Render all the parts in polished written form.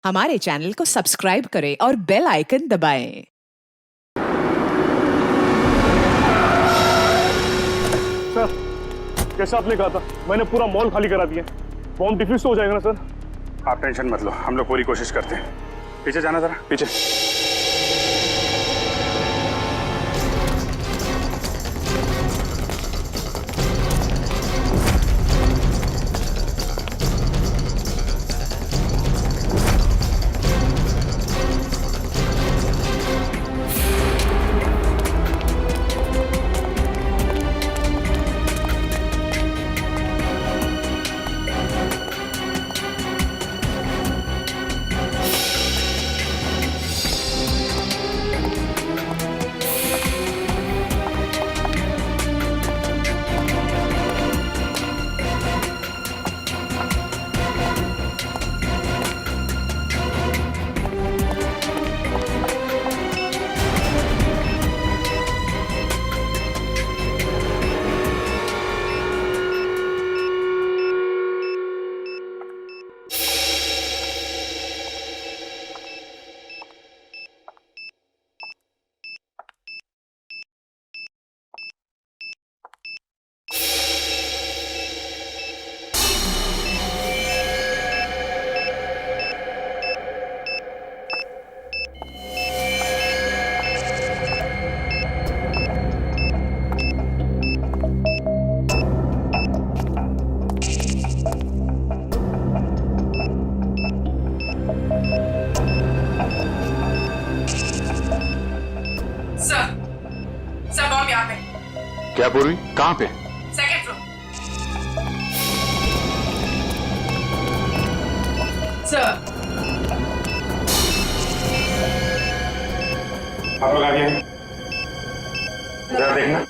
हमारे चैनल को सब्सक्राइब करें और बेल आइकन दबाएं। सर, जैसा आपने कहा था, मैंने पूरा मॉल खाली करा दिया। बॉम्ब डिफ्यूज तो हो जाएगा ना सर? आप टेंशन मत लो, हम लोग पूरी कोशिश करते हैं। पीछे जाना जरा, पीछे। सर बॉम्ब यहाँ पे। क्या पूर्वी, कहाँ पे? Second floor. सर आप लोग आगे हैं, जरा देखना।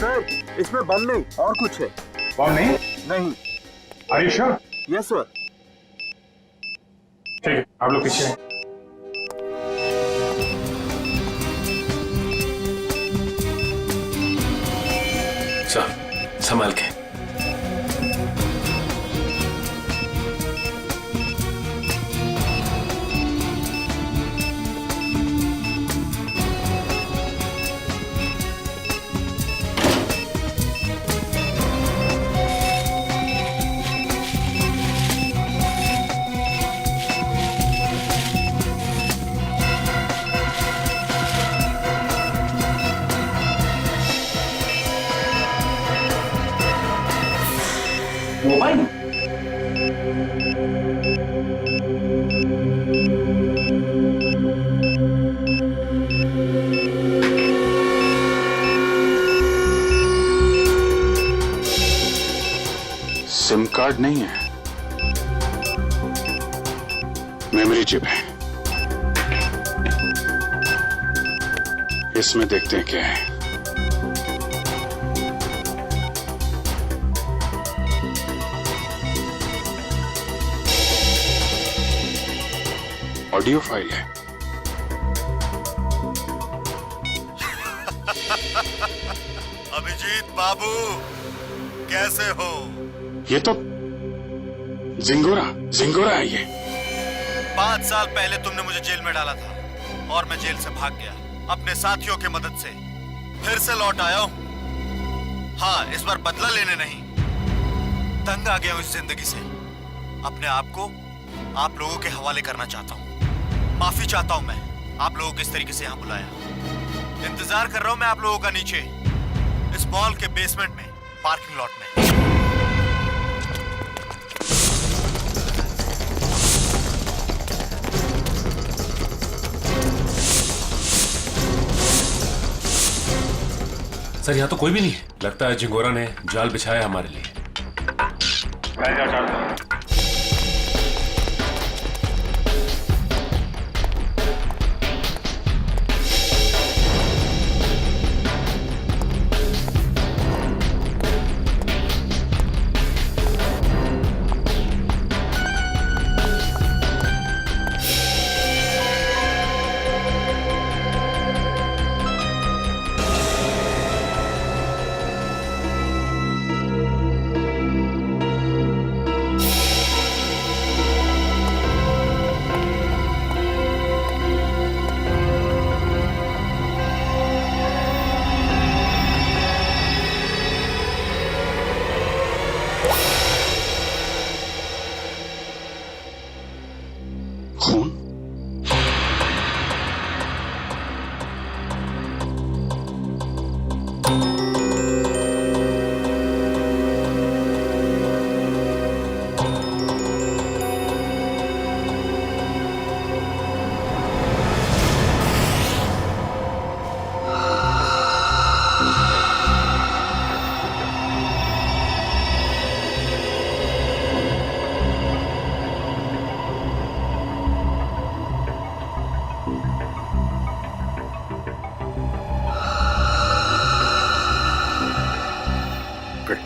सर, इसमें बम नहीं और कुछ है। बम नहीं? नहीं। Are you sure? Yes sir. ठीक है, आप लोग पीछे हैं। सर, संभाल के। मोबाइल? सिम कार्ड नहीं है, मेमोरी चिप है। इसमें देखते हैं क्या है। ऑडियो फाइल है। अभिजीत बाबू, कैसे हो? ये तो जिंगोरा है ये। 5 साल पहले तुमने मुझे जेल में डाला था और मैं जेल से भाग गया अपने साथियों की मदद से। फिर से लौट आया हूं। हाँ, इस बार बदला लेने नहीं, तंग आ गया हूं इस जिंदगी से। अपने आप को आप लोगों के हवाले करना चाहता हूं। माफी चाहता हूं मैं, आप लोगों को इस तरीके से यहां बुलाया। इंतजार कर रहा हूं मैं आप लोगों का नीचे इस मॉल के बेसमेंट में, पार्किंग लॉट में। सर, यहाँ तो कोई भी नहीं है। लगता है जिंगोरा ने जाल बिछाया हमारे लिए। मैं क्या चाहता हूँ?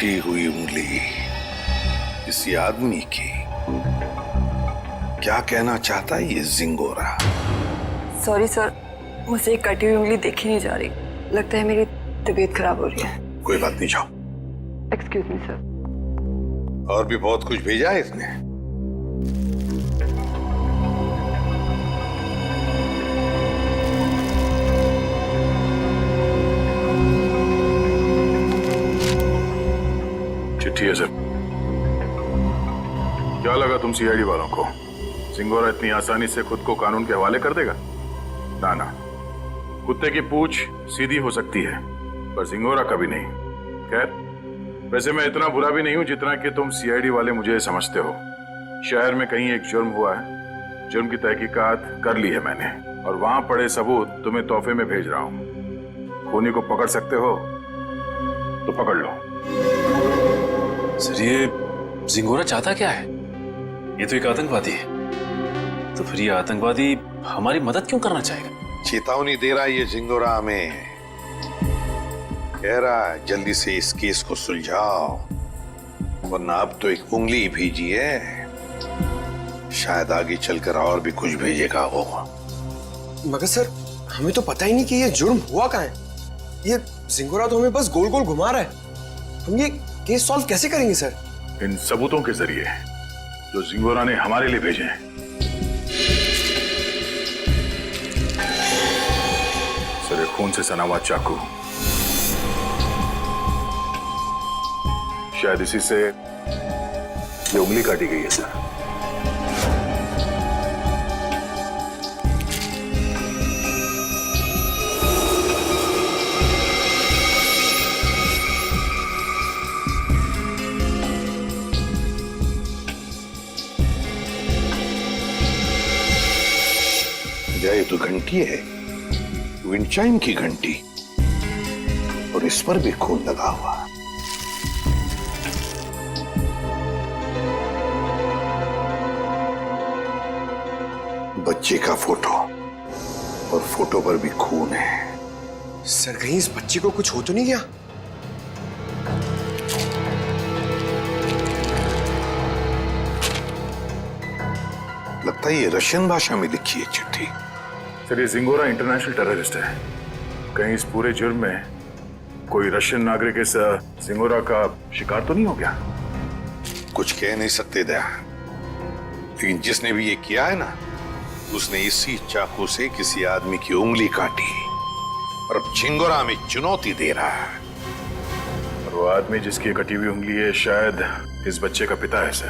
कटी हुई उंगली किसी आदमी की। क्या कहना चाहता है ये जिंगोरा? सॉरी सर, मुझे एक कटी हुई उंगली देखी नहीं जा रही। लगता है मेरी तबीयत खराब हो रही है। कोई बात नहीं, जाओ। Excuse me sir. और भी बहुत कुछ भेजा है इसने। चिट्ठी है सर। क्या लगा तुम सीआईडी वालों को सिंगोरा इतनी आसानी से खुद को कानून के हवाले कर देगा? ना ना, कुत्ते की पूंछ सीधी हो सकती है पर सिंगोरा कभी नहीं। खैर, वैसे मैं इतना बुरा भी नहीं हूं जितना कि तुम सीआईडी वाले मुझे समझते हो। शहर में कहीं एक जुर्म हुआ है, जुर्म की तहकीकात कर ली है मैंने और वहां पड़े सबूत तुम्हें तोहफे में भेज रहा हूं। खूनी को पकड़ सकते हो तो पकड़ लो। सर, ये जिंगोरा चाहता क्या है? ये तो एक आतंकवादी है, तो फिर ये आतंकवादी हमारी मदद क्यों करना चाहेगा? चेतावनी दे रहा है ये जिंगोरा हमें। कह रहा है जल्दी से इस केस को सुलझाओ, वरना अब तो एक उंगली ही भेजी है, शायद आगे चलकर और भी कुछ भेजेगा वो। मगर सर, हमें तो पता ही नहीं कि ये जुर्म हुआ कहाँ है। ये जिंगोरा तो हमें बस गोल गोल घुमा रहा है। हम ये केस सॉल्व कैसे करेंगे सर? इन सबूतों के जरिए जो जिंगोरा ने हमारे लिए भेजे हैं। सर, एक खून से सना हुआ चाकू, शायद इसी से ये उंगली काटी गई है सर। ये तो घंटी है, विंडचाइम की घंटी, और इस पर भी खून लगा हुआ। बच्चे का फोटो, और फोटो पर भी खून है। सर, कहीं इस बच्चे को कुछ हो तो नहीं गया? लगता है ये रशियन भाषा में लिखी है चिट्ठी। सर, ये जिंगोरा इंटरनेशनल टेररिस्ट है। कहीं इस पूरे जुर्म में कोई रशियन नागरिक इस जिंगोरा का शिकार तो नहीं हो गया? कुछ कह नहीं सकते दया, लेकिन जिसने भी ये किया है ना, उसने इसी चाकू से किसी आदमी की उंगली काटी और अब झिंगोरा में चुनौती दे रहा है। और वो आदमी जिसकी कटी हुई उंगली है शायद इस बच्चे का पिता है सर।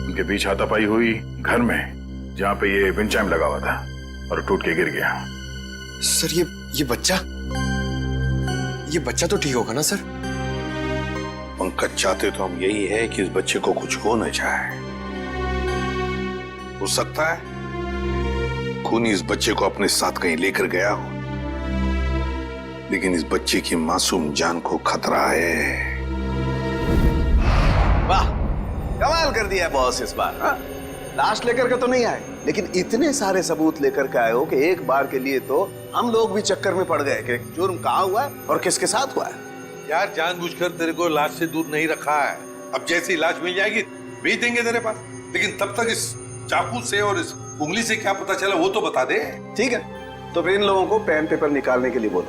उनके बीच हाथापाई हुई घर में, जहां पे ये विंडचाइम लगा हुआ था, और टूट के गिर गया। सर, ये बच्चा तो ठीक होगा ना सर? पंकज, चाहते तो हम यही है कि इस बच्चे को कुछ हो न जाए। हो सकता है खूनी इस बच्चे को अपने साथ कहीं लेकर गया हो, लेकिन इस बच्चे की मासूम जान को खतरा है। वाह, कमाल कर दिया है बॉस इस बार। हाँ? लाश लेकर के तो नहीं आए, लेकिन इतने सारे सबूत लेकर के आए हो कि एक बार के लिए तो हम लोग भी चक्कर में पड़ गए कि जुर्म कहाँ हुआ है और किसके साथ हुआ है। यार, जानबूझकर तेरे को लाश से दूर नहीं रखा है। अब जैसे ही लाश मिल जाएगी भेज देंगे तेरे पास, लेकिन तब तक इस चाकू से और इस उंगली से क्या पता चला वो तो बता दे। ठीक है, तो फिर इन लोगों को पेन पेपर निकालने के लिए बोलो,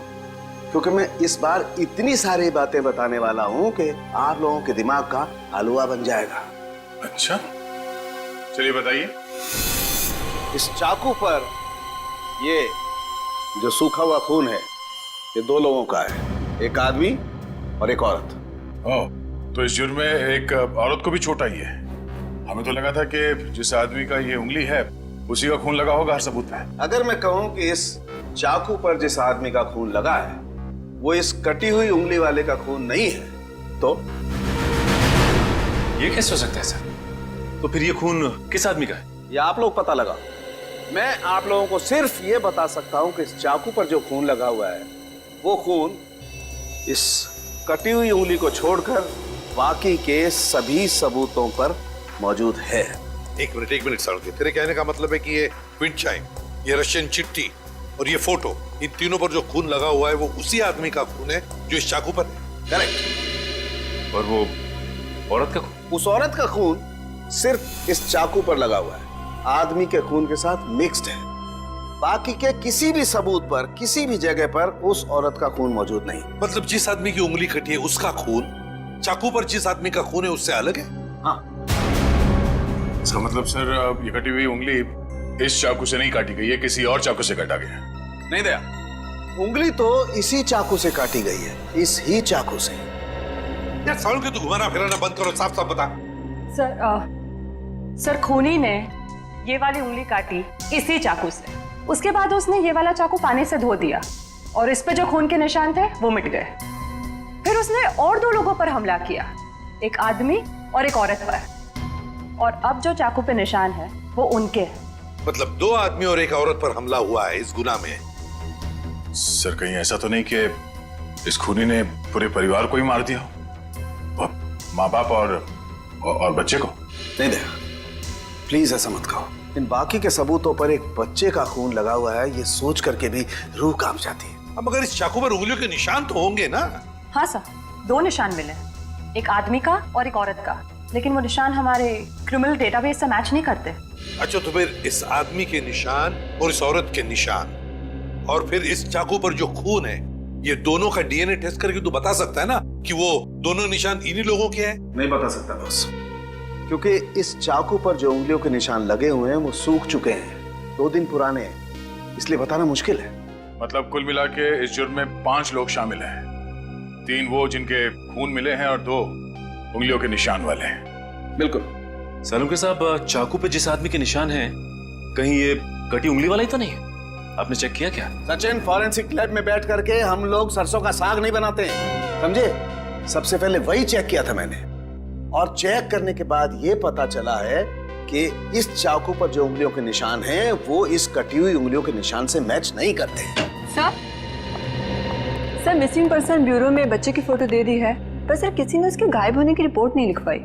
क्योंकि मैं इस बार इतनी सारी बातें बताने वाला हूँ कि आप लोगों के दिमाग का हलवा बन जाएगा। अच्छा, चलिए बताइए। इस चाकू पर ये जो सूखा हुआ खून है, ये दो लोगों का है, एक आदमी और एक औरत। ओह, तो इस जुर्म में एक औरत को भी चोट आई है। हमें तो लगा था कि जिस आदमी का ये उंगली है उसी का खून लगा होगा हर सबूत में। अगर मैं कहूं कि इस चाकू पर जिस आदमी का खून लगा है वो इस कटी हुई उंगली वाले का खून नहीं है, तो ये कैसे हो सकता है सर? तो फिर ये खून किस आदमी का है? ये आप लोग पता लगाओ। मैं आप लोगों को सिर्फ ये बता सकता हूं कि इस चाकू पर जो खून लगा हुआ है वो खून इस कटी हुई उंगली को छोड़कर बाकी के सभी सबूतों पर मौजूद है। एक मिनट सारुके, तेरे कहने का मतलब है कि ये विंडचाइम, ये रशियन चिट्ठी और ये फोटो, इन तीनों पर जो खून लगा हुआ है वो उसी आदमी का खून है जो इस चाकू पर है। करेक्ट। और वो औरत का खून? उस औरत का खून सिर्फ इस चाकू पर लगा हुआ है, आदमी के खून के साथ मिक्स्ड है। बाकी के किसी भी सबूत पर, किसी भी जगह पर उस औरत का खून मौजूद नहीं। मतलब जिस आदमी की उंगली कटी है उसका खून चाकू पर जिस आदमी का खून है उससे अलग है? हाँ, इसका मतलब सर ये कटी हुई उंगली इस चाकू से नहीं काटी गई है, किसी और चाकू से काटा गया है। नहीं दया, उंगली तो इसी चाकू से काटी गई है, इस ही चाकू से। यार सालों के तू घुमाना फिराना बंद करो, साफ साफ बता। सर खूनी ने ये वाली उंगली काटी इसी चाकू से। उसके बाद उसने ये वाला चाकू पानी से धो दिया और इस पे जो खून के निशान थे वो मिट गए। फिर उसने और 2 लोगों पर हमला किया, एक आदमी और एक औरत पर। और अब जो चाकू पे निशान है वो उनके हैं। मतलब 2 आदमी और एक औरत पर हमला हुआ है इस गुनाह में। सर कहीं ऐसा तो नहीं कि इस खूनी ने पूरे परिवार को ही मार दिया, माँ बाप और बच्चे को? नहीं दया, प्लीज ऐसा मत कहो। इन बाकी के सबूतों पर एक बच्चे का खून लगा हुआ है, ये सोच करके भी रूह कांप जाती है। अब मगर इस चाकू पर उंगलियों के निशान तो होंगे ना? हाँ सर, 2 निशान मिले, एक आदमी का और एक औरत का, लेकिन वो निशान हमारे क्रिमिनल डेटाबेस से मैच नहीं करते। अच्छा, तो फिर इस आदमी के निशान और इस औरत के निशान और फिर इस चाकू पर जो खून है, ये दोनों का डीएनए टेस्ट करके तू बता सकता है ना कि वो दोनों निशान इन्हीं लोगों के हैं? नहीं बता सकता बॉस, क्योंकि इस चाकू पर जो उंगलियों के निशान लगे हुए हैं वो सूख चुके हैं, 2 दिन पुराने हैं, इसलिए बताना मुश्किल है। मतलब कुल मिला के इस जुर्म में 5 लोग शामिल हैं, 3 वो जिनके खून मिले हैं और 2 उंगलियों के निशान वाले हैं। बिल्कुल। सालुंके साहब, चाकू पे जिस आदमी के निशान हैं, कहीं ये कटी उंगली वाला ही तो नहीं है? आपने चेक किया क्या? सचिन, फॉरेंसिक लैब में बैठ करके हम लोग सरसों का साग नहीं बनाते, समझे? सबसे पहले वही चेक किया था मैंने, और चेक करने के बाद ये पता चला है कि इस चाकू पर जो उंगलियों के निशान हैं वो इस कटी हुई उंगलियों के निशान से मैच नहीं करते। सर मिसिंग पर्सन ब्यूरो में बच्चे की फोटो दे दी है, पर सर किसी ने उसके गायब होने की रिपोर्ट नहीं लिखवाई।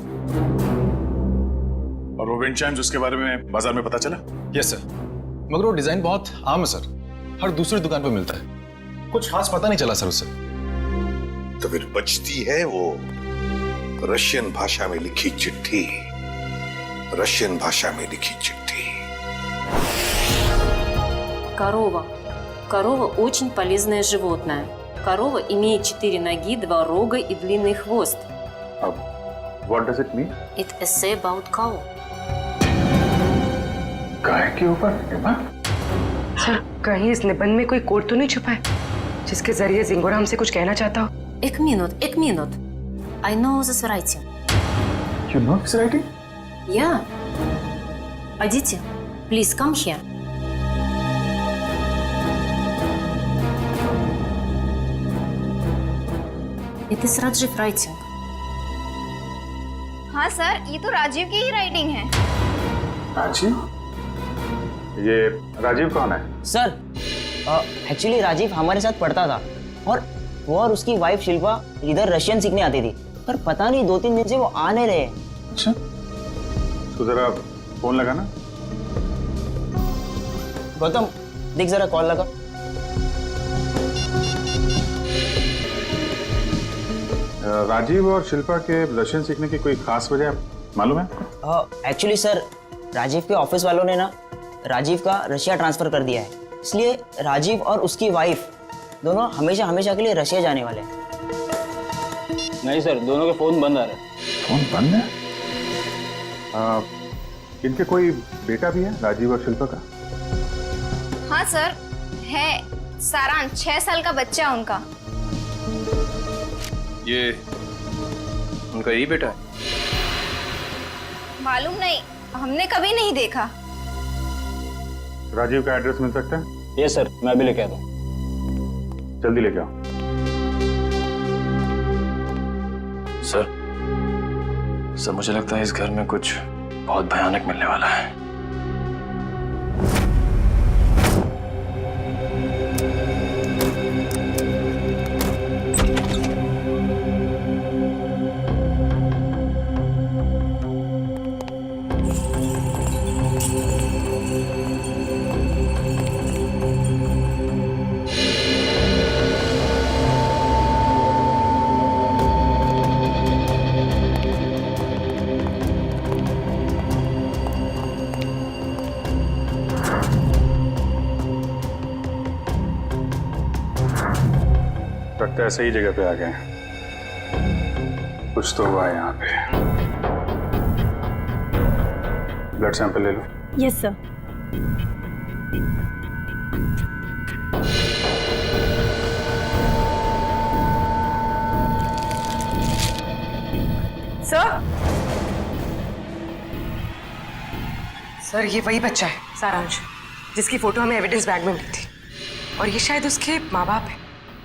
और वो विंड चाइम्स उसके बारे में बाजार में पता चला? यस सर, मगर वो डिजाइन बहुत आम है सर, हर दूसरी दुकान पे मिलता है, कुछ खास पता नहीं चला सर उससे। तो फिर बचती है वो रशियन भाषा में लिखी चिट्ठी, रशियन भाषा में लिखी चिट्ठी। Корова очень полезное животное. Корова имеет 4 ноги, 2 рога и длинный хвост. What does it mean? It essay about cow. गाय के ऊपर? सर कहीं इस निबंध में कोई कोड तो नहीं छुपा है जिसके जरिए जिंगोरा हमसे कुछ कहना चाहता हो? एक minute. I know this writing. You know this writing? Yeah. Aditi, please come here. It is Rajiv writing. हाँ सर, ये तो राजीव की ही राइटिंग है। राजीव? ये राजीव कौन है? सर एक्चुअली राजीव हमारे साथ पढ़ता था और वो और उसकी वाइफ शिल्पा इधर रशियन सीखने आती थी, पर पता नहीं 2-3 दिन से वो आ नहीं रहे। अच्छा, तो जरा फोन लगाना। गौतम देख जरा कॉल लगा। राजीव और शिल्पा के रशियन सीखने की कोई खास वजह मालूम है? एक्चुअली सर राजीव के ऑफिस वालों ने ना राजीव का रशिया ट्रांसफर कर दिया है, इसलिए राजीव और उसकी वाइफ दोनों हमेशा हमेशा के लिए रशिया जाने वाले हैं। नहीं सर, दोनों के फोन बंद आ रहे हैं। फोन बंद है? इनके कोई बेटा भी है, राजीव और शिल्पा का? हाँ सर है, सारांश 6 साल का बच्चा है उनका। ये उनका यही बेटा है? मालूम नहीं, हमने कभी नहीं देखा। राजीव का एड्रेस मिल सकता है? यस सर, मैं अभी लेके आता हूँ। जल्दी लेके आओ। सर मुझे लगता है इस घर में कुछ बहुत भयानक मिलने वाला है। लगता है सही जगह पे आ गए हैं। कुछ तो हुआ है यहाँ पे। ब्लड सैंपल ले लो। Yes sir. सर ये वही बच्चा है सारांश, जिसकी फोटो हमें एविडेंस बैग में मिली थी, और ये शायद उसके माँ बाप है,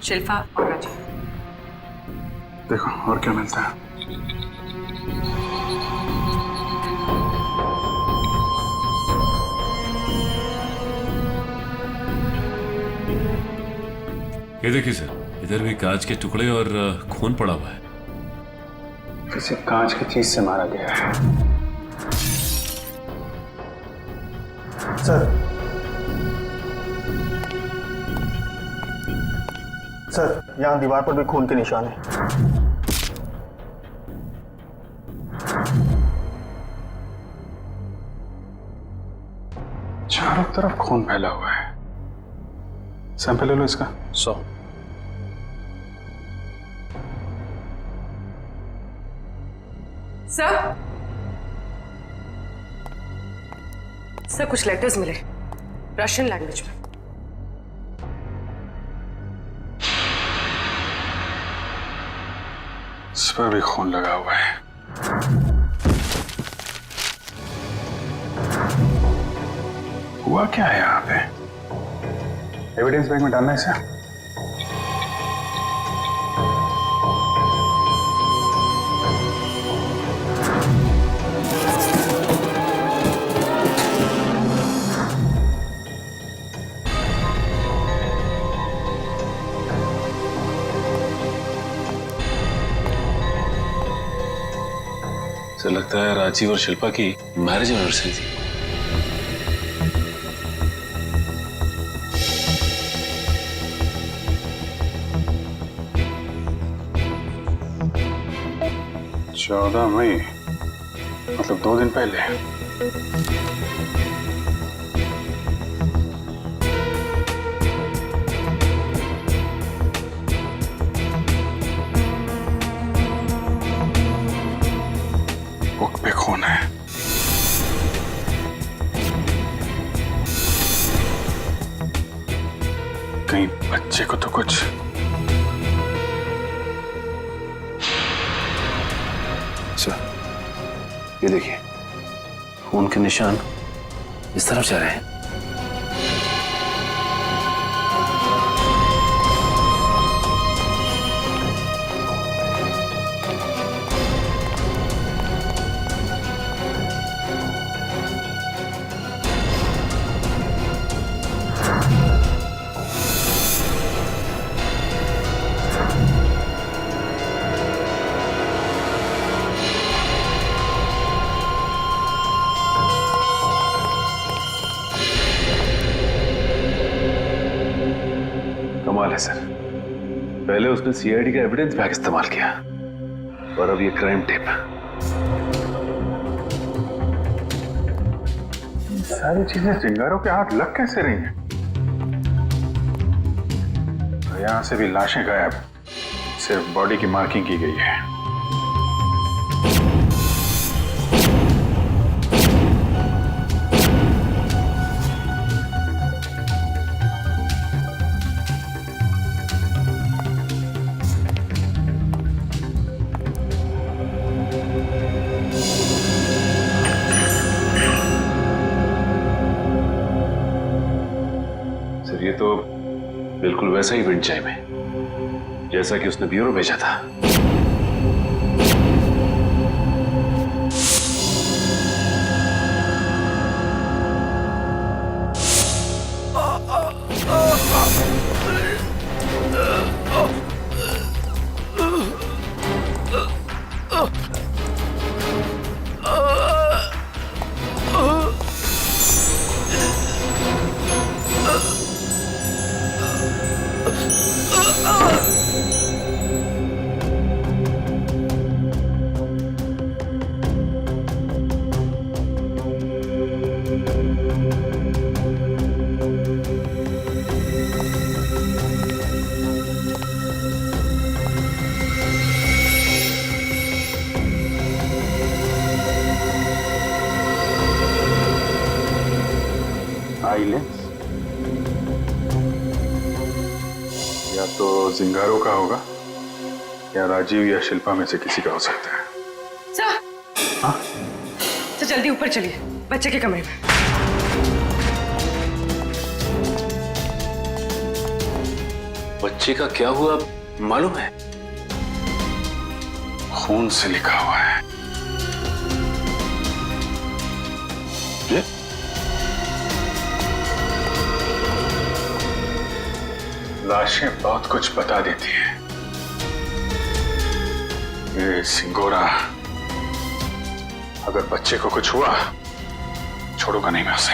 शिल्पा और राजीव। देखो और क्या मिलता है। ये देखिए सर, इधर भी कांच के टुकड़े और खून पड़ा हुआ है। किसी कांच की चीज से मारा गया है। सर यहाँ दीवार पर भी खून के निशान है। चारों तरफ खून फैला हुआ है। सैंपल ले लो इसका। 100। सर कुछ लेटर्स मिले रशियन लैंग्वेज में। इस पर भी खून लगा हुआ है। हुआ क्या है यहाँ पे? एविडेंस बैग में डालना है इसे। ऐसा लगता है राजीव और शिल्पा की मैरिज एनिवर्सरी थी। चौदह मई मतलब 2 दिन पहले। बुक पे खून है। कहीं बच्चे को तो कुछ। सर ये देखिए, खून के निशान इस तरफ जा रहे हैं। कमाल है सर, पहले उसने सीआईडी का एविडेंस बैग इस्तेमाल किया और अब ये क्राइम टेप। सारी चीजें चिंगारों के हाथ लग कैसे रही हैं? तो यहां से भी लाशें गायब, सिर्फ बॉडी की मार्किंग की गई है। ये तो बिल्कुल वैसा ही विंड चाइम है जैसा कि उसने ब्यूरो भेजा था। या तो जिंगारो का होगा या राजीव या शिल्पा में से किसी का हो सकता है। सर, हाँ? तो जल्दी ऊपर चलिए, बच्चे के कमरे में। बच्चे का क्या हुआ मालूम है? खून से लिखा हुआ है। ये? लाशें बहुत कुछ बता देती हैं। ये सिंगोरा अगर बच्चे को कुछ हुआ छोड़ूंगा नहीं मैं उसे।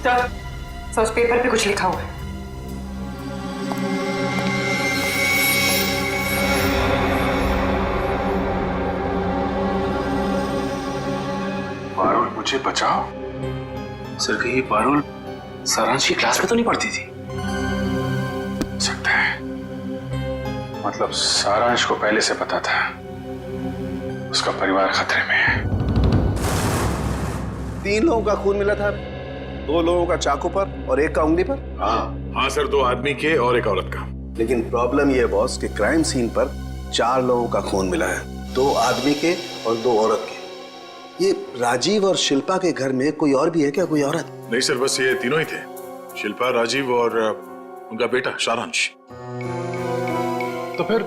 सर, उस पेपर पे कुछ लिखा हुआ है। पारुल मुझे बचाओ। सर कहीं पारुल सारांश की क्लास में तो नहीं पढ़ती थी? सकता है, मतलब सारांश को पहले से पता था उसका परिवार खतरे में है। 3 लोगों का खून मिला था, 2 लोगों का चाकू पर और 1 का उंगली पर। हाँ सर, 2 आदमी के और 1 औरत का। लेकिन प्रॉब्लम यह है बॉस कि क्राइम सीन पर 4 लोगों का खून मिला है, 2 आदमी के और 2 औरत के। ये राजीव और शिल्पा के घर में कोई और भी है क्या, कोई औरत? नहीं सर, बस ये तीनों ही थे, शिल्पा, राजीव और उनका बेटा सारांश। तो फिर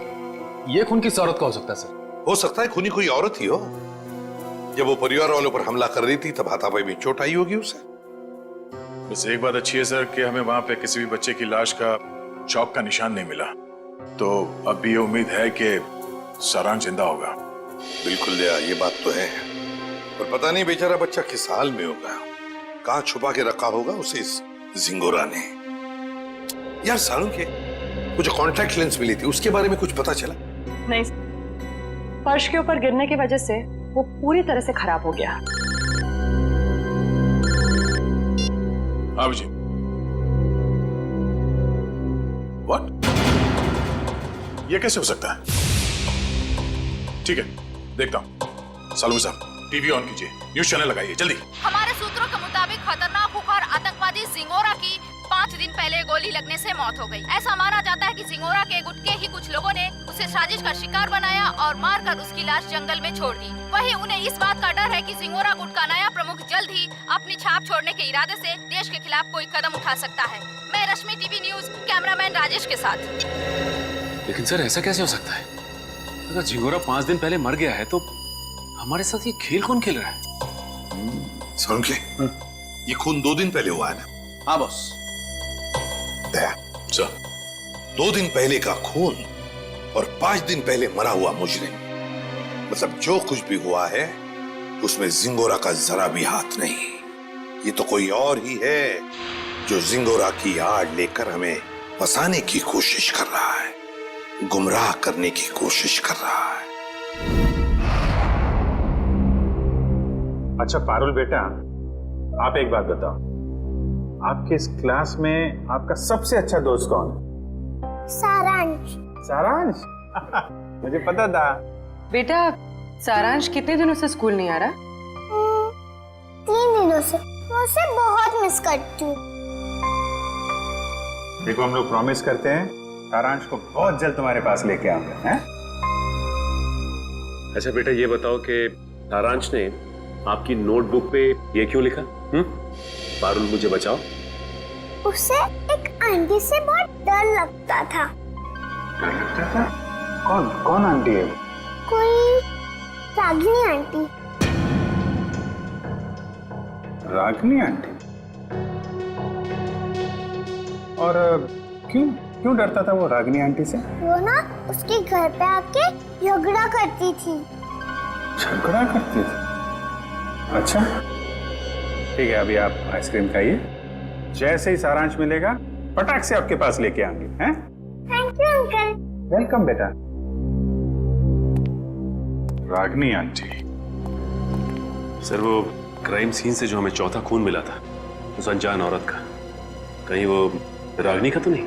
ये खून किस औरत का हो सकता है सर? हो सकता है खूनी कोई औरत ही हो। जब वो परिवार वालों पर हमला कर रही थी तब हाथापाई में चोट आई होगी उसे। बस एक बात अच्छी है सर कि हमें वहां पे किसी भी बच्चे की लाश का चौक का निशान नहीं मिला, तो अब भी ये उम्मीद है कि सारांश जिंदा होगा। बिल्कुल दया, ये बात तो है, पर पता नहीं बेचारा बच्चा किस हाल में होगा, कहां छुपा के रखा होगा उसे इस जिंगोरा ने। यार सारुण के वो जो कॉन्टैक्ट लेंस मिली थी उसके बारे में कुछ पता चला? नहीं, फर्श के ऊपर गिरने की वजह से वो पूरी तरह से खराब हो गया। अब जी व्हाट? ये कैसे हो सकता है? ठीक है, देखता हूं। सालू साहब, टीवी ऑन कीजिए, न्यूज चैनल लगाइए जल्दी। हमारे सूत्रों के मुताबिक खतरनाक खुखार आतंकवादी जिंगोरा की 5 दिन पहले गोली लगने से मौत हो गई। ऐसा माना जाता है कि जिंगोरा के गुट के ही कुछ लोगों ने उसे साजिश का शिकार बनाया और मारकर उसकी लाश जंगल में छोड़ दी। वहीं उन्हें इस बात का डर है कि जिंगोरा गुट का नया प्रमुख जल्द ही अपनी छाप छोड़ने के इरादे से देश के खिलाफ कोई कदम उठा सकता है। मैं रश्मि, टीवी न्यूज, कैमरामैन राजेश के साथ। लेकिन सर ऐसा कैसे हो सकता है? अगर जिंगोरा 5 दिन पहले मर गया है तो हमारे साथ ये खेल कौन खेल रहा है? सारुण के ये खून 2 दिन पहले हुआ है ना? हाँ बॉस। दया सर, 2 दिन पहले का खून और 5 दिन पहले मरा हुआ मुजरिम, मतलब जो कुछ भी हुआ है उसमें जिंगोरा का जरा भी हाथ नहीं। ये तो कोई और ही है जो जिंगोरा की आड़ लेकर हमें फंसाने की कोशिश कर रहा है, गुमराह करने की कोशिश कर रहा है। अच्छा पारुल बेटा, आप एक बात बताओ, आपके इस क्लास में आपका सबसे अच्छा दोस्त कौन है? सारांश। सारांश? मुझे पता था। बेटा, सारांश कितने दिनों से स्कूल नहीं आ रहा? 3 दिनों से। मैं उसे बहुत मिस करती हूँ। देखो, हम लोग प्रॉमिस करते हैं सारांश को बहुत जल्द तुम्हारे पास लेके आऊंगा, हैं? अच्छा बेटा, ये बताओ कि सारांश ने आपकी नोटबुक पे ये क्यों लिखा? पारुल मुझे बचाओ। उसे एक आंटी से बहुत डर लगता था। डर लगता था? कौन आंटी है? कोई रागिनी आंटी। रागिनी आंटी? और क्यों डरता था वो रागिनी आंटी से? वो ना उसके घर पे आके झगड़ा करती थी। झगड़ा करती थी? अच्छा ठीक है, अभी आप आइसक्रीम खाइए, जैसे ही सारांश मिलेगा फटाक से आपके पास लेके आएंगे, हैं? Thank you uncle. वेलकम बेटा। रागिनी आंटी। सर वो क्राइम सीन से जो हमें चौथा खून मिला था उस अनजान औरत का, कहीं वो रागिनी का तो नहीं?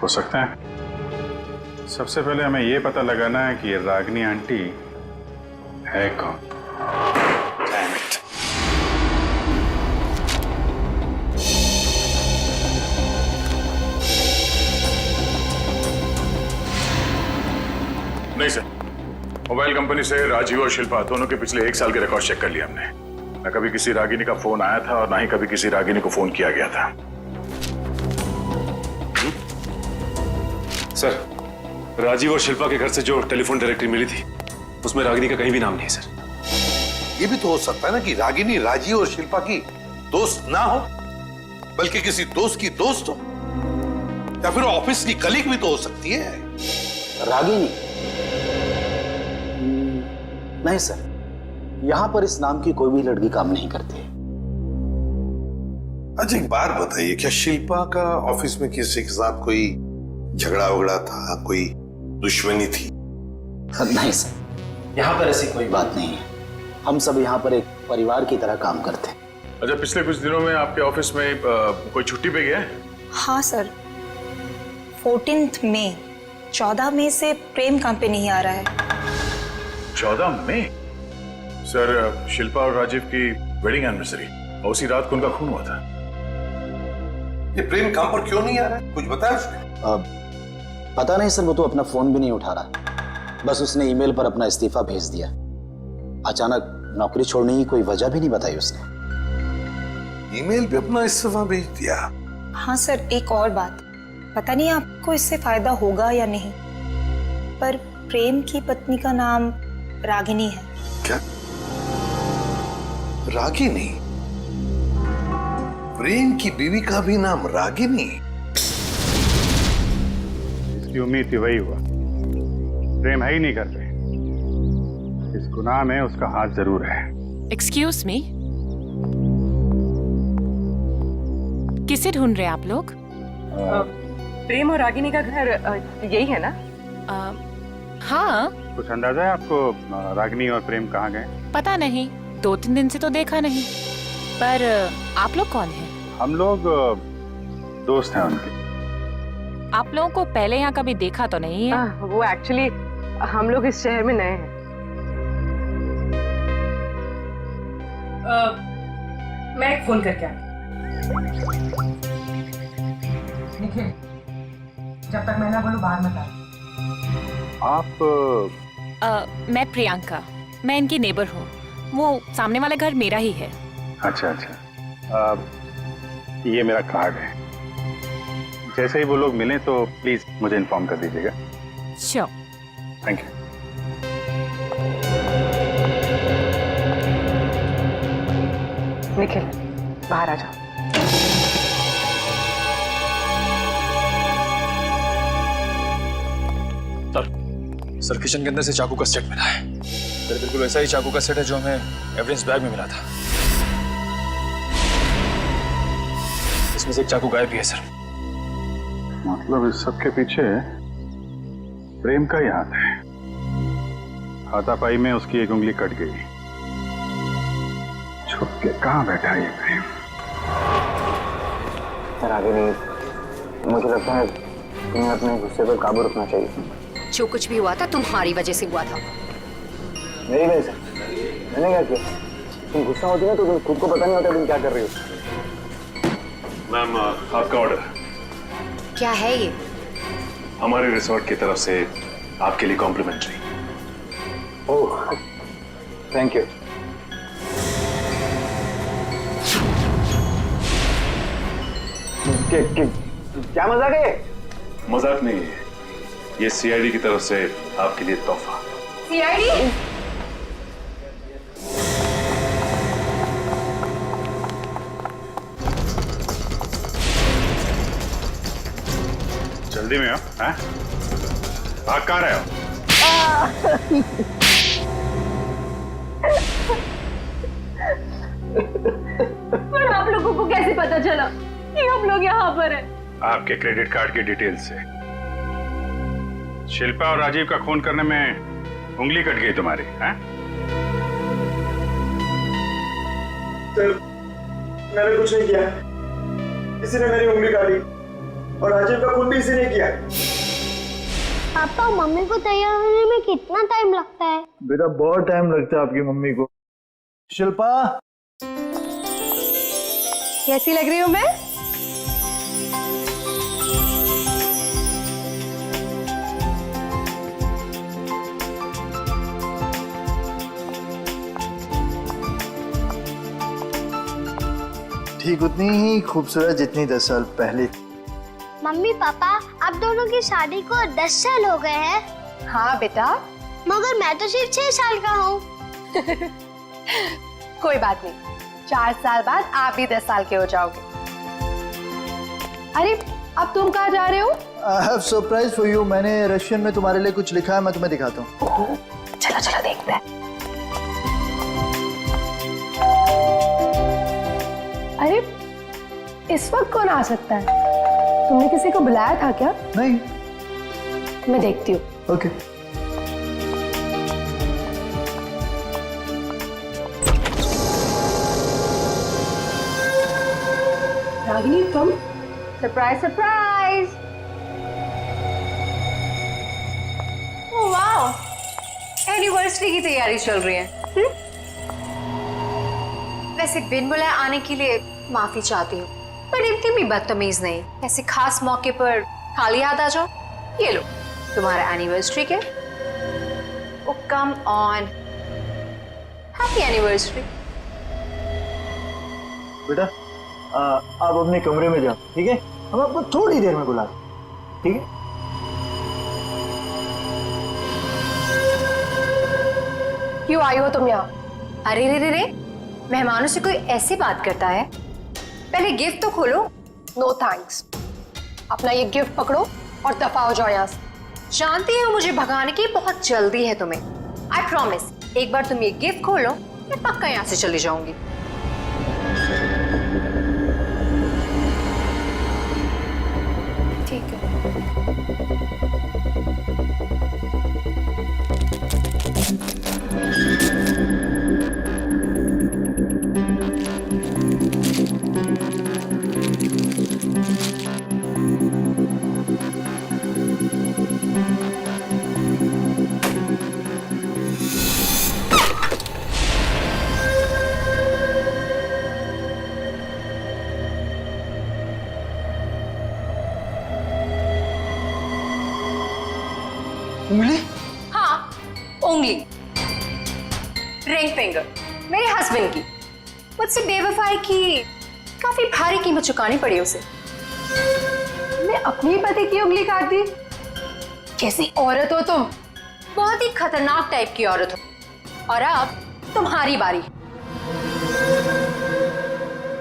हो सकता है। सबसे पहले हमें ये पता लगाना है कि ये रागिनी आंटी है कौन। Damn it. मोबाइल कंपनी से राजीव और शिल्पा दोनों के पिछले 1 साल के रिकॉर्ड चेक कर लिए हमने। न कभी किसी रागिनी का फोन आया था और ना ही कभी किसी रागिनी को फोन किया गया था। सर, राजीव और शिल्पा के घर से जो टेलीफोन डायरेक्टरी मिली थी उसमें रागिनी का कहीं भी नाम नहीं है सर। ये भी तो हो सकता है ना कि रागिनी राजीव और शिल्पा की दोस्त ना हो, बल्कि किसी दोस्त की दोस्त हो, या फिर ऑफिस की कलीग भी तो हो सकती है। रागिनी? नहीं सर, यहां पर इस नाम की कोई भी लड़की काम नहीं करती। अच्छा एक बात बताइए, क्या शिल्पा का ऑफिस में किसी के साथ कोई झगड़ा वगड़ा था, कोई दुश्मनी थी? नहीं सर, यहाँ पर ऐसी कोई बात नहीं है। हम सब यहाँ पर एक परिवार की तरह काम करते हैं। अच्छा, पिछले कुछ दिनों में आपके ऑफिस में कोई छुट्टी पे गया है? हाँ सर, 14 मई 14 मई से प्रेम काम पे नहीं आ रहा है। 14 मई? सर, शिल्पा और राजीव की वेडिंग एनिवर्सरी और उसी रात को उनका खून हुआ था। ये प्रेम काम पर क्यों नहीं आ रहा है, कुछ बताया उसने? पता नहीं सर, वो तो अपना फोन भी नहीं उठा रहा। बस उसने ईमेल पर अपना इस्तीफा भेज दिया। अचानक नौकरी छोड़ने की कोई वजह भी नहीं बताई उसने। ईमेल पे अपना इस्तीफा भेज दिया? हाँ सर, एक और बात, पता नहीं आपको इससे फायदा होगा या नहीं, पर प्रेम की पत्नी का नाम रागिनी है। क्या? रागिनी? प्रेम की बीवी का भी नाम रागिनी? इसकी उम्मीद थी, वही हुआ। प्रेम है ही नहीं घर पे। इस गुनाह में उसका हाथ जरूर है। एक्सक्यूज मी, किसे ढूंढ रहे हैं आप लोग? प्रेम और रागिनी का घर यही है ना? हाँ। कुछ अंदाजा है आपको रागिनी और प्रेम कहाँ गए? पता नहीं, 2-3 दिन से तो देखा नहीं। पर आप लोग कौन हैं? हम लोग दोस्त हैं उनके। आप लोगों को पहले यहाँ कभी देखा तो नहीं है? वो एक्चुअली हम लोग इस शहर में नए हैं। मैं एक फोन करके आती। निखिल, जब तक मैं ना बोलूं बाहर मत आ। आप? मैं प्रियंका, मैं इनकी नेबर हूँ। वो सामने वाला घर मेरा ही है। अच्छा अच्छा, ये मेरा कार्ड है। जैसे ही वो लोग मिलें तो प्लीज मुझे इन्फॉर्म कर दीजिएगा। श्योर। Thank you. निखिल, बाहर आ जाओ। सर, किचन के अंदर से चाकू का सेट मिला है। सर, बिल्कुल वैसा ही चाकू का सेट है जो हमें एविडेंस बैग में मिला था। इसमें से एक चाकू गायब भी है सर। मतलब इस सब के पीछे प्रेम का ही हाथ है। हाथापाई में उसकी एक उंगली कट गई। छुप के कहाँ बैठा है ये प्रेम? सर आगे नहीं, मुझे लगता है तुम्हें अपने गुस्से पर काबू रखना चाहिए। जो कुछ भी हुआ था तुम्हारी वजह से हुआ था। मेरी वजह से? मैंने क्या किया? तुम गुस्सा होती ना तो तुम खुद को पता नहीं होता तुम क्या कर रही हो। मैम, आपका ऑर्डर। क्या है ये? हमारे रिसोर्ट की तरफ से आपके लिए कॉम्प्लीमेंट्री। Oh, thank you. क्या मजाक है? मजाक नहीं है, ये सीआईडी की तरफ से आपके लिए तोहफा। सीआईडी? जल्दी में हो? भाग कहाँ रहे हो? पर आप लोगों को कैसे पता चला कि हम लोग यहाँ पर हैं? आपके क्रेडिट कार्ड की डिटेल से। शिल्पा और राजीव का खून करने में उंगली कट गई तुम्हारी, हैं? सर, मैंने कुछ नहीं किया। किसी ने मेरी उंगली काटी और राजीव का खून भी इसी ने किया। पापा, मम्मी को तैयार होने में कितना टाइम लगता है? बेटा, बहुत टाइम लगता है आपकी मम्मी को। शिल्पा, कैसी लग रही हूँ मैं? ठीक उतनी ही खूबसूरत जितनी 10 साल पहले। मम्मी पापा आप दोनों की शादी को 10 साल हो गए हैं। हाँ बेटा। मगर मैं तो सिर्फ 6 साल का हूँ। कोई बात नहीं, 4 साल बाद आप भी 10 साल के हो जाओगे। अरे अब तुम कहाँ जा रहे हो? I have surprise for you। मैंने रशियन में तुम्हारे लिए कुछ लिखा है, मैं तुम्हें दिखाता हूँ। चलो चलो देखते हैं। अरे इस वक्त कौन आ सकता है? तुमने किसी को बुलाया था क्या? नहीं। मैं देखती हूँ। ओके। रागिनी तुम? Surprise surprise. Oh wow, anniversary की तैयारी चल रही है। वैसे बिन बुलाए आने के लिए माफी चाहती हूँ, पर इतनी भी बदतमीज नहीं। ऐसे खास मौके पर खाली हाथ आ जाओ। ये लो तुम्हारा एनिवर्सरी के। ओ कम ऑन, हैप्पी एनिवर्सरी। बेटा आप अपने कमरे में जाओ, ठीक है? हम आपको थोड़ी देर में बुला रहे हैं, ठीक है? क्यों आई हो तुम यहाँ? अरे रे रे रे, मेहमानों से कोई ऐसी बात करता है? पहले गिफ्ट तो खोलो। नो थैंक्स, अपना ये गिफ्ट पकड़ो और दफा हो जाओ यहाँ से। जानती हो मुझे भगाने की बहुत जल्दी है तुम्हें। आई प्रॉमिस, एक बार तुम ये गिफ्ट खोलो मैं पक्का यहाँ से चली जाऊंगी। ठीक है। उंगली? हाँ, उंगली। रिंग फिंगर मेरे हस्बैंड की। मुझसे बेवफाई की काफी भारी कीमत चुकानी पड़ी उसे। मैं अपनी पति की उंगली काट दी। कैसी औरत हो तुम? बहुत ही खतरनाक टाइप की औरत हो। और अब तुम्हारी बारी।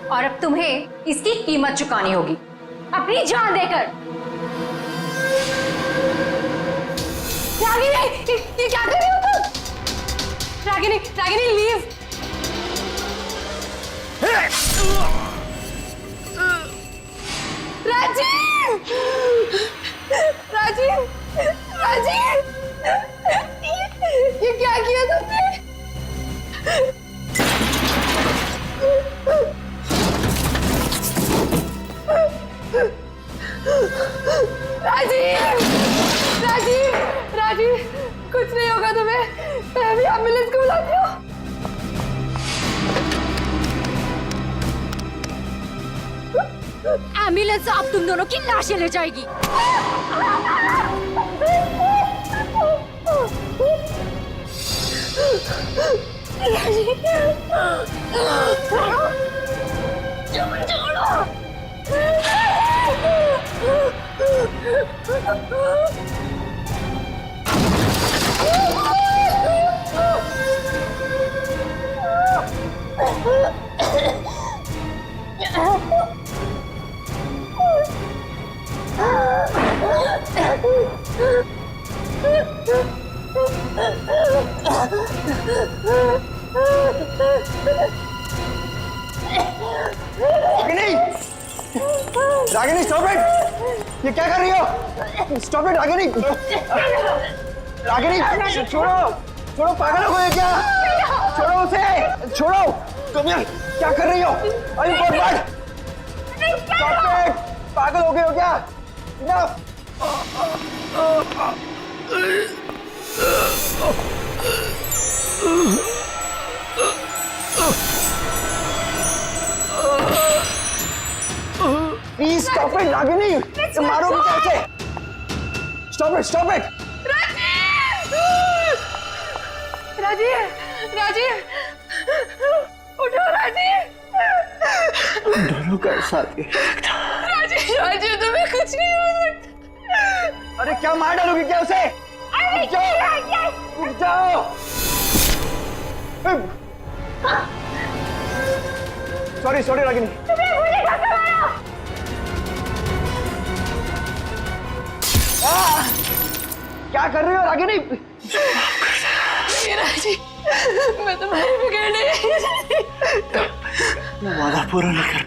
और अब तुम्हें इसकी कीमत चुकानी होगी, अपनी जान देकर। रागिनी, ये क्या कर रही हो तुम? रागिनी, रागिनी लीव। राजीव, राजीव, राजीव, ये क्या किया तुमने? राजीव, राजीव, राजीव, कुछ नहीं होगा तुम्हें। मैं अभी एम्बुलेंस को बुलाती हूँ। एम्बुलेंस अब तुम दोनों की लाशें ले जाएगी। Ragini stop it! ये क्या कर रही हो? Stop it Ragini! रागिनी छोड़ो, छोड़ो, पागल हो गए क्या? छोड़ो उसे, छोड़ो! तुम यार क्या कर रही हो? अरे बर्बाद! Stop it! पागल हो गए हो क्या? Enough! Please stop it, Ragini! तुम मारोगी कैसे? Stop it, stop it! Rajiv, Rajiv, उठो राजीव! दोनों का साथ ये राजीव राजीव तुम्हें कुछ नहीं हो सकता। अरे क्या मार डालोगी क्या उसे? रुक जाओ। Sorry sorry Ragini. क्या कर रही हो रागिनी? राजीव मैं तुम्हारे बगैर नहीं। वादा पूरा नहीं कर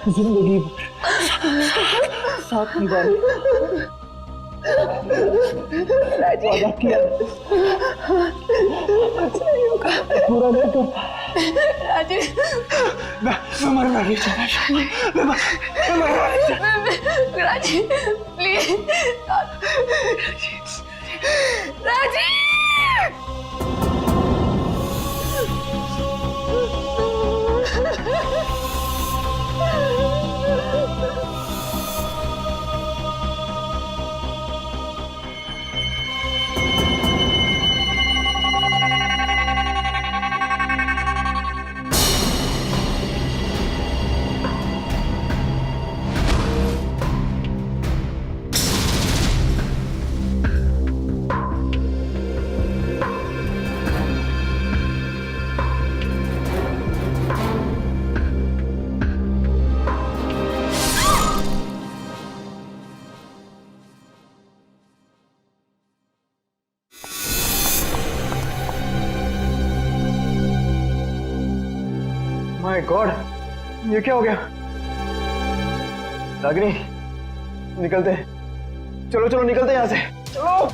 जिंदगी साथ निभाने वादा किया पूरा नहीं कर राजीव मैं मरना नहीं चाहता। मैं मरना नहीं चाहता। Rajiv please Rajiv. My God ये क्या हो गया? रागिनी निकलते हैं। चलो चलो निकलते हैं यहाँ से। चलो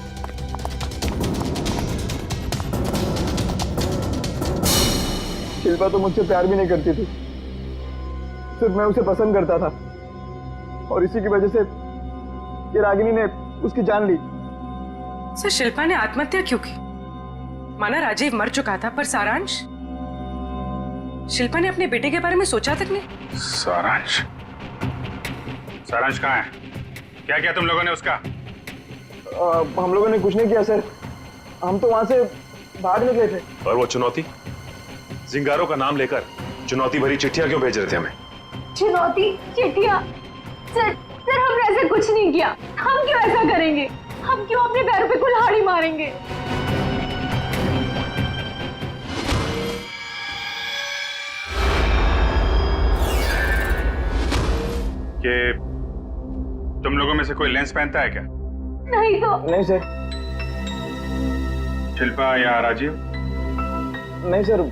शिल्पा तो मुझसे प्यार भी नहीं करती थी, सिर्फ मैं उसे पसंद करता था और इसी की वजह से ये रागिनी ने उसकी जान ली। सर शिल्पा ने आत्महत्या क्यों की? माना राजीव मर चुका था, पर सारांश? शिल्पा ने अपने बेटे के बारे में सोचा तक नहीं। सारांश? सारांश कहाँ है? क्या किया तुम लोगों ने उसका? हम लोगों ने कुछ नहीं किया सर, हम तो वहां से भाग निकले थे। और वो चुनौती, जिंगारों का नाम लेकर चुनौती भरी चिट्ठियां क्यों भेज रहे थे हमें? चुनौती चिट्ठियां? सर सर हमने ऐसा कुछ नहीं किया। हम क्यों ऐसा करेंगे? हम क्यों अपने पैरों पे कुल्हाड़ी मारेंगे? कि तुम लोगों में से कोई लेंस पहनता है क्या? नहीं तो। नहीं सर। शिल्पा या राजीव? नहीं सर,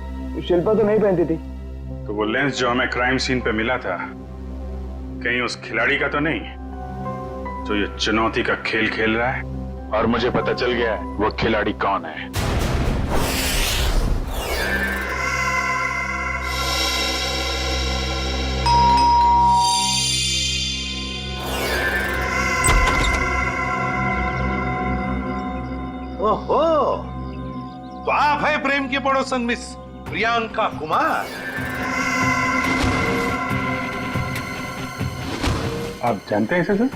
शिल्पा तो नहीं पहनती थी। तो वो लेंस जो हमें क्राइम सीन पे मिला था, कहीं उस खिलाड़ी का तो नहीं जो ये चुनौती का खेल खेल रहा है? और मुझे पता चल गया है वो खिलाड़ी कौन है। ओहो, तो आप है प्रेम की पड़ोसन मिस प्रियंका कुमार। आप जानते हैं इसे?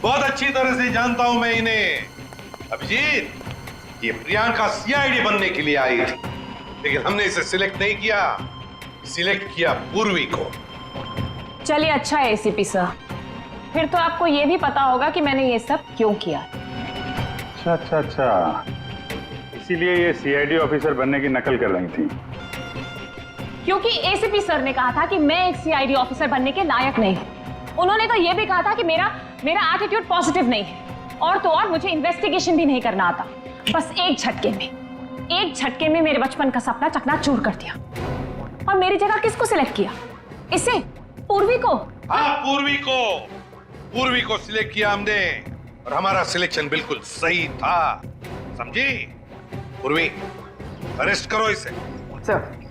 बहुत अच्छी तरह से जानता हूं मैं इन्हें। अभिजीत, ये प्रियंका सीआईडी बनने के लिए आई थी, लेकिन हमने इसे सिलेक्ट नहीं किया, सिलेक्ट किया पूर्वी को। चलिए अच्छा है एसीपी सर, फिर तो आपको ये भी पता होगा कि मैंने ये सब क्यों किया। अच्छा, इसीलिए ये सीआईडी ऑफिसर बनने की नकल कर रही थी। क्योंकि एसीपी सर ने कहा था कि मैं एक सीआईडी ऑफिसर बनने के लायक नहीं हूं। उन्होंने तो ये भी कहा था कि मेरा एटीट्यूड पॉजिटिव नहीं है, और तो और मुझे इन्वेस्टिगेशन भी नहीं करना आता। बस एक झटके में मेरे बचपन का सपना चकनाचूर कर दिया। और मेरी जगह किसको सिलेक्ट किया? इसे? पूर्वी को? हाँ, पूर्वी को सिलेक्ट किया हमने, और हमारा सिलेक्शन बिल्कुल सही था, समझी? पूर्वी, अरेस्ट करो इसे। सर।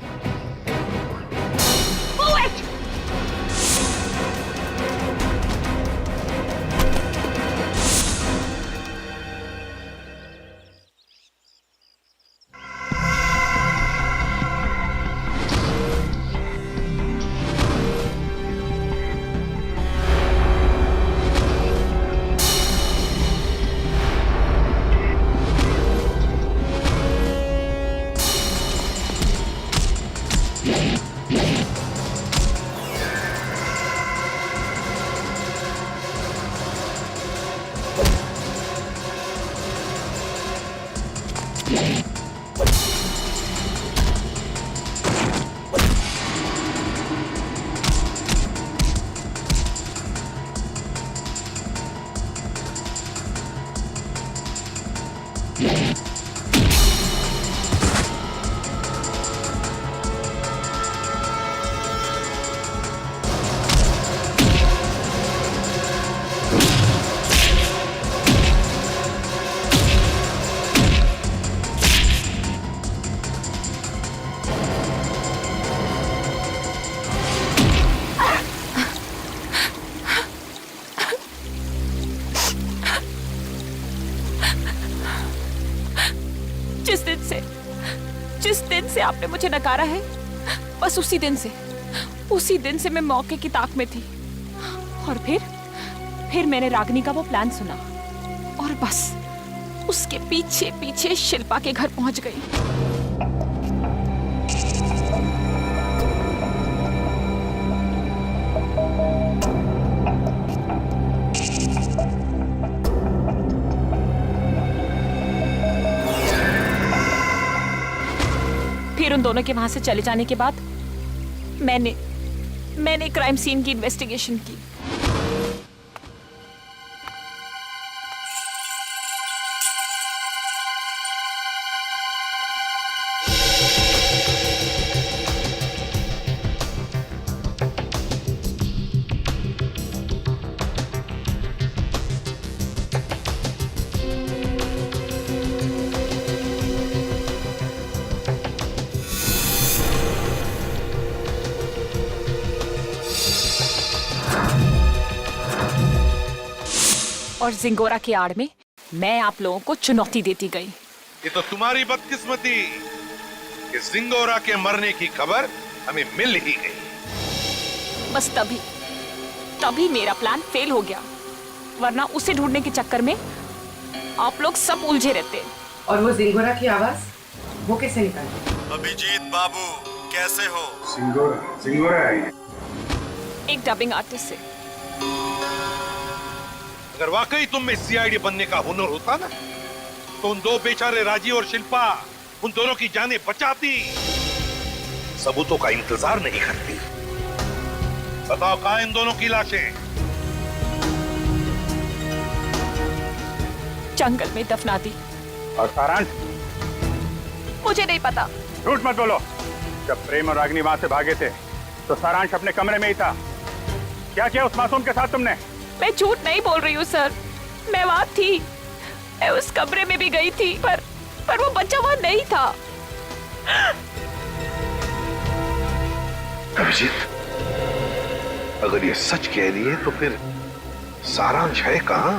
जिस दिन से आपने मुझे नकारा है, बस उसी दिन से मैं मौके की ताक में थी। और फिर मैंने रागिनी का वो प्लान सुना और बस उसके पीछे पीछे शिल्पा के घर पहुंच गई। फिर उन दोनों के वहां से चले जाने के बाद मैंने क्राइम सीन की इन्वेस्टिगेशन की। और जिंगोरा की आड़ में मैं आप लोगों को चुनौती देती गई। ये तो तुम्हारी बदकिस्मती कि जिंगोरा के मरने की खबर हमें मिल ही गई। बस तभी मेरा प्लान फेल हो गया, वरना उसे ढूंढने के चक्कर में आप लोग सब उलझे रहते। और वो जिंगोरा की आवाज वो कैसे निकाली? अभिजीत बाबू कैसे हो? सिंगोरा है। एक डबिंग आर्टिस्ट से। अगर वाकई तुम में सीआईडी बनने का हुनर होता ना, तो उन दो बेचारे राजीव और शिल्पा, उन दोनों की जानें बचाती, सबूतों का इंतजार नहीं करती। बताओ कहां इन दोनों की लाशें? जंगल में दफना दी। और सारांश? मुझे नहीं पता। झूठ मत बोलो। जब प्रेम और रागिनी वहां से भागे थे तो सारांश अपने कमरे में ही था। क्या किया उस मासूम के साथ तुमने? मैं झूठ नहीं बोल रही हूँ सर, मैं वहां थी, मैं उस कमरे में भी गई थी, पर वो बच्चा वहां नहीं था। अभिजीत, अगर ये सच कह रही है तो फिर सारांश है कहां?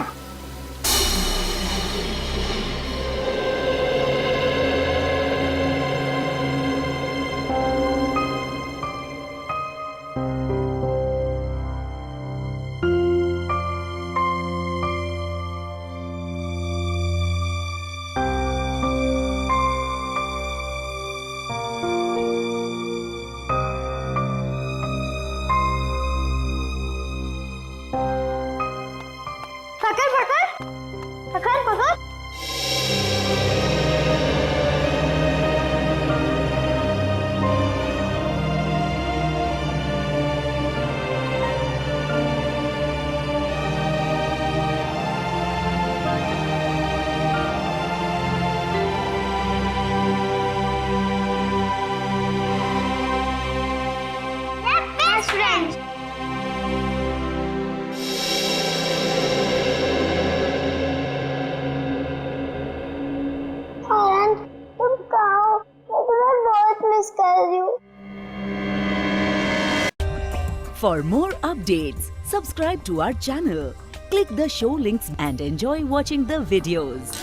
For more updates, subscribe to our channel, click the show links and enjoy watching the videos.